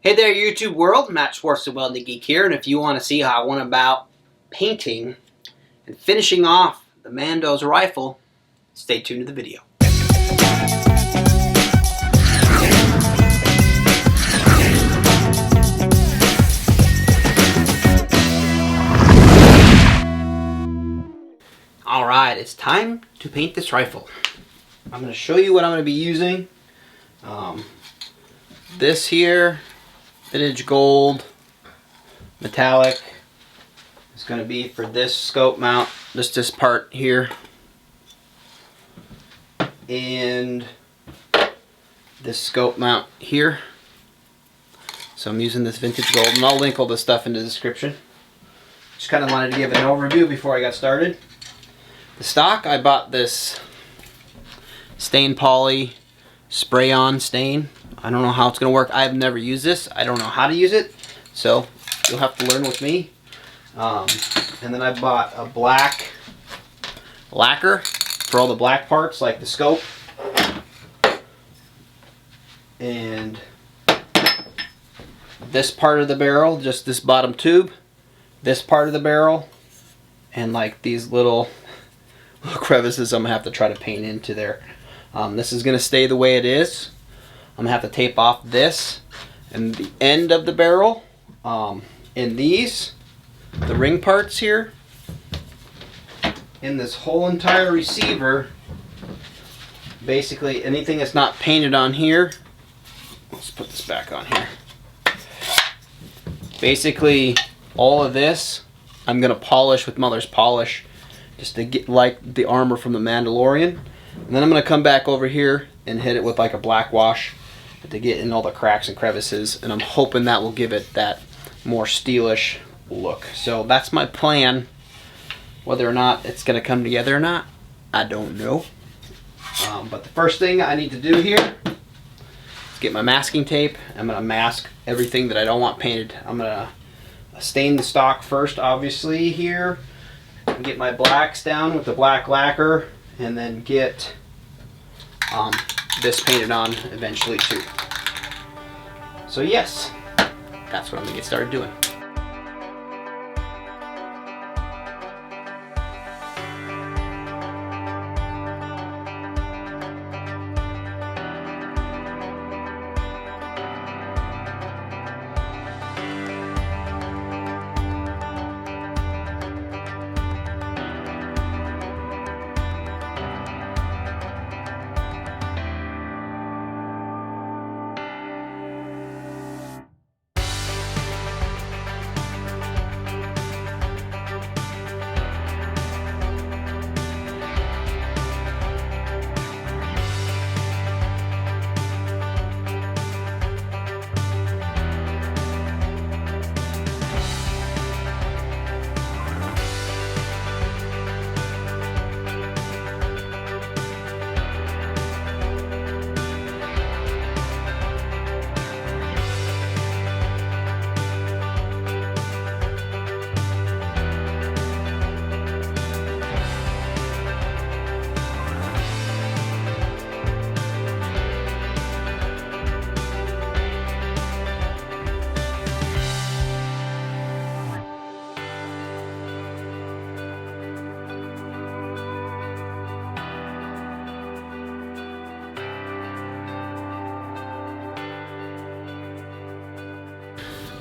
Hey there, YouTube world. Matt Schwartz, the Welding Geek here, and if you want to see how I went about painting and finishing off the Mando's rifle, stay tuned to the video. Alright, it's time to paint this rifle. I'm going to show you what I'm going to be using. This here, vintage gold, metallic, is going to be for this scope mount, just this part here. And this scope mount here. So I'm using this vintage gold, and I'll link all this stuff in the description. Just kind of wanted to give an overview before I got started. The stock, I bought this stain poly spray-on stain. I don't know how it's going to work. I've never used this. I don't know how to use it. So you'll have to learn with me. And then I bought a black lacquer for all the black parts, like the scope. And this part of the barrel, just this bottom tube. This part of the barrel. And like these little crevices I'm going to have to try to paint into there. This is going to stay the way it is. I'm going to have to tape off this and the end of the barrel. And these, the ring parts here, in this whole entire receiver, basically anything that's not painted on here, let's put this back on here. Basically all of this I'm going to polish with Mother's Polish just to get like the armor from the Mandalorian. And then I'm going to come back over here and hit it with like a black wash to get in all the cracks and crevices, and I'm hoping that will give it that more steelish look. So that's my plan. Whether or not it's going to come together or not, I don't know. But the first thing I need to do here is get my masking tape. I'm going to mask everything that I don't want painted. I'm going to stain the stock first, obviously, here. Get my blacks down with the black lacquer, and then get this painted on eventually too. So yes, that's what I'm gonna get started doing.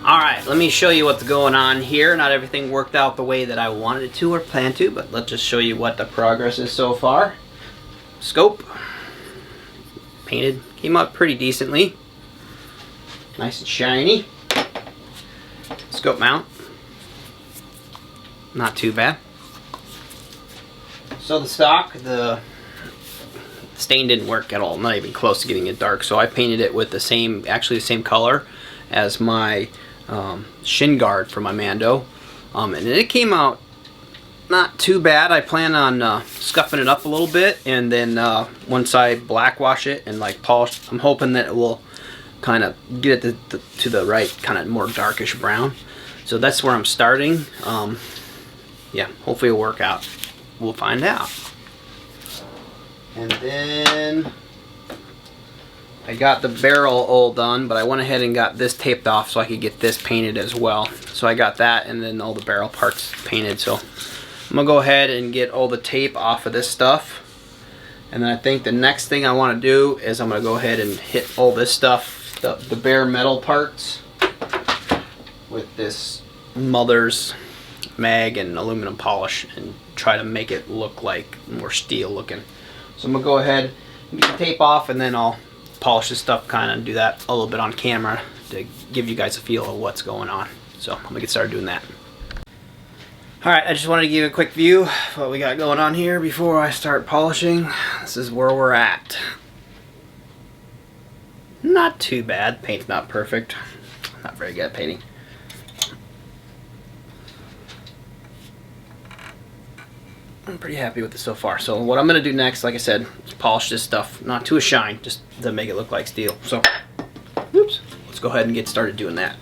Alright, let me show you what's going on here. Not everything worked out the way that I wanted it to or planned to, but let's just show you what the progress is so far. Scope. Painted. Came out pretty decently. Nice and shiny. Scope mount. Not too bad. So the stock, the stain didn't work at all. Not even close to getting it dark. So I painted it with the same, actually the same color as my shin guard for my Mando, and it came out not too bad. I plan on scuffing it up a little bit, and then once I black wash it and like polish, I'm hoping that it will kind of get it to the right kind of more darkish brown. So that's where I'm starting. Yeah, hopefully it'll work out. We'll find out. And then I got the barrel all done, but I went ahead and got this taped off so I could get this painted as well. So I got that and then all the barrel parts painted. So I'm gonna go ahead and get all the tape off of this stuff. And then I think the next thing I want to do is I'm gonna go ahead and hit all this stuff, the bare metal parts, with this Mother's mag and aluminum polish and try to make it look like more steel looking. So I'm gonna go ahead and get the tape off, and then I'll polish this stuff, kind of do that a little bit on camera to give you guys a feel of what's going on. So I'm gonna get started doing that. Alright, I just wanted to give you a quick view of what we got going on here before I start polishing. This is where we're at. Not too bad. Paint's not perfect. Not very good at painting. I'm pretty happy with this so far. So what I'm going to do next, like I said, is polish this stuff. Not to a shine, just to make it look like steel. So, oops. Let's go ahead and get started doing that.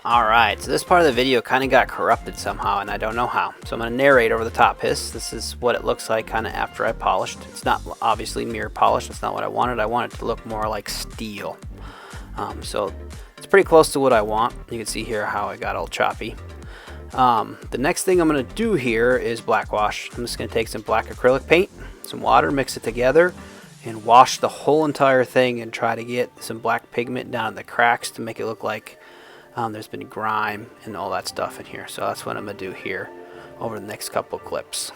Alright, so this part of the video kind of got corrupted somehow, and I don't know how. So I'm going to narrate over the top this. This is what it looks like kind of after I polished. It's not obviously mirror polished. That's not what I wanted. I want it to look more like steel. So it's pretty close to what I want. You can see here how it got all choppy. The next thing I'm going to do here is black wash. I'm just going to take some black acrylic paint, some water, mix it together, and wash the whole entire thing and try to get some black pigment down in the cracks to make it look like there's been grime and all that stuff in here. So that's what I'm going to do here over the next couple clips.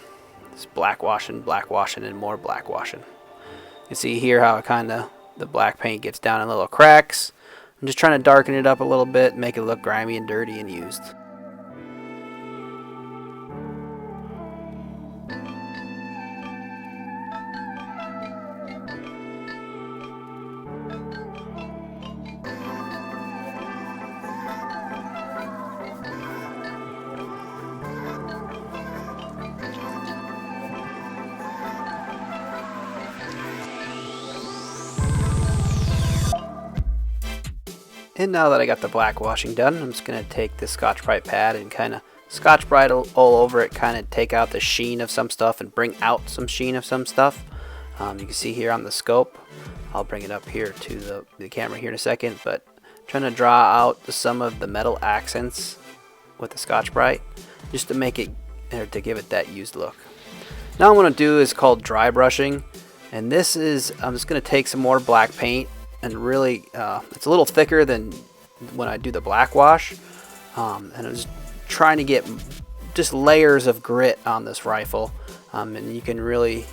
Just black washing, and more black washing. You can see here how it the black paint gets down in little cracks. I'm just trying to darken it up a little bit, make it look grimy and dirty and used. And now that I got the black washing done, I'm just going to take this Scotch-Brite pad and kind of Scotch-Brite all over it, kind of take out the sheen of some stuff and bring out some sheen of some stuff. You can see here on the scope, I'll bring it up here to the camera here in a second, but trying to draw out some of the metal accents with the Scotch-Brite just to make it, or to give it that used look. Now what I'm going to do is called dry brushing, and this is, I'm just going to take some more black paint and really, it's a little thicker than when I do the black wash, and I'm just trying to get just layers of grit on this rifle, and you can really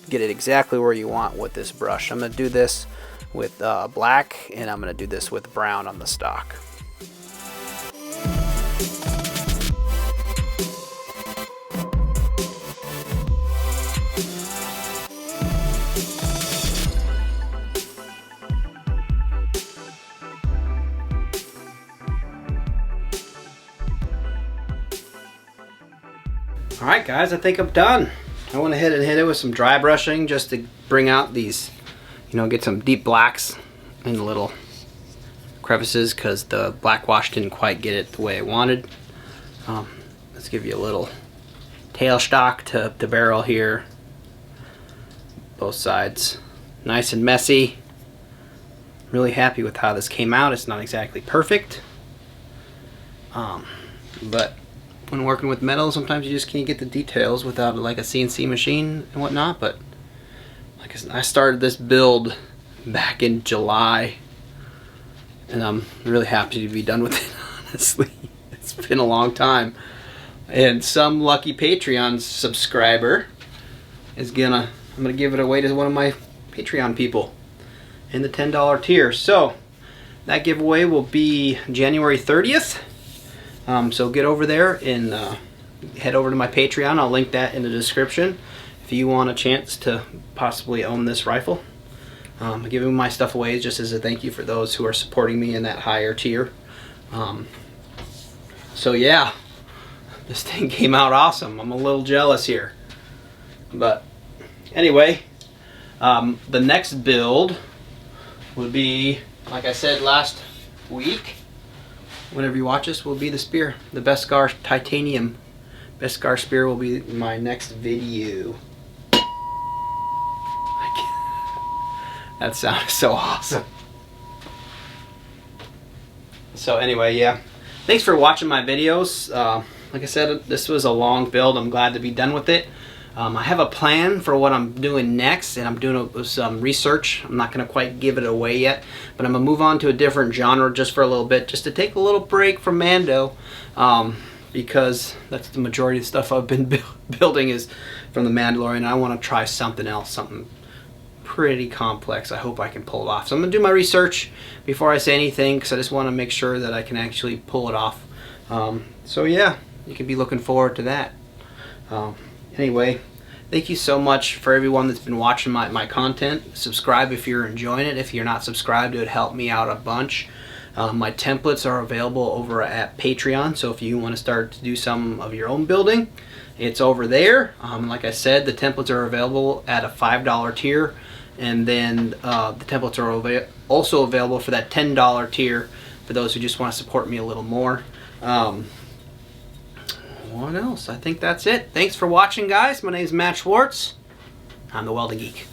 get it exactly where you want with this brush. I'm going to do this with black, and I'm going to do this with brown on the stock. Alright guys, I think I'm done. I went ahead and hit it with some dry brushing just to bring out these, get some deep blacks in the little crevices because the black wash didn't quite get it the way I wanted. Let's give you a little tailstock to the barrel here. Both sides. Nice and messy. Really happy with how this came out. It's not exactly perfect. But when working with metal, sometimes you just can't get the details without like a CNC machine and whatnot. But like I started this build back in July, and I'm really happy to be done with it, honestly. It's been a long time. And some lucky Patreon subscriber is I'm gonna give it away to one of my Patreon people in the $10 tier. So that giveaway will be January 30th. So get over there and head over to my Patreon. I'll link that in the description if you want a chance to possibly own this rifle. I'm giving my stuff away just as a thank you for those who are supporting me in that higher tier. So yeah, this thing came out awesome. I'm a little jealous here. But anyway, the next build would be, like I said last week, whenever you watch this, will be the spear. The Beskar Titanium Beskar spear will be my next video. That sounded so awesome. So anyway, yeah. Thanks for watching my videos. Like I said, this was a long build. I'm glad to be done with it. I have a plan for what I'm doing next, and I'm doing some research. I'm not going to quite give it away yet, but I'm going to move on to a different genre just for a little bit, just to take a little break from Mando, because that's the majority of the stuff I've been building is from the Mandalorian. I want to try something else, something pretty complex. I hope I can pull it off. So I'm going to do my research before I say anything, because I just want to make sure that I can actually pull it off. So yeah, you can be looking forward to that. Anyway, thank you so much for everyone that's been watching my content. Subscribe if you're enjoying it. If you're not subscribed, it would help me out a bunch. My templates are available over at Patreon, so if you want to start to do some of your own building, it's over there. Like I said, the templates are available at a $5 tier, and then the templates are also available for that $10 tier for those who just want to support me a little more. What else? I think that's it. Thanks for watching, guys. My name is Matt Schwartz. I'm the Welding Geek.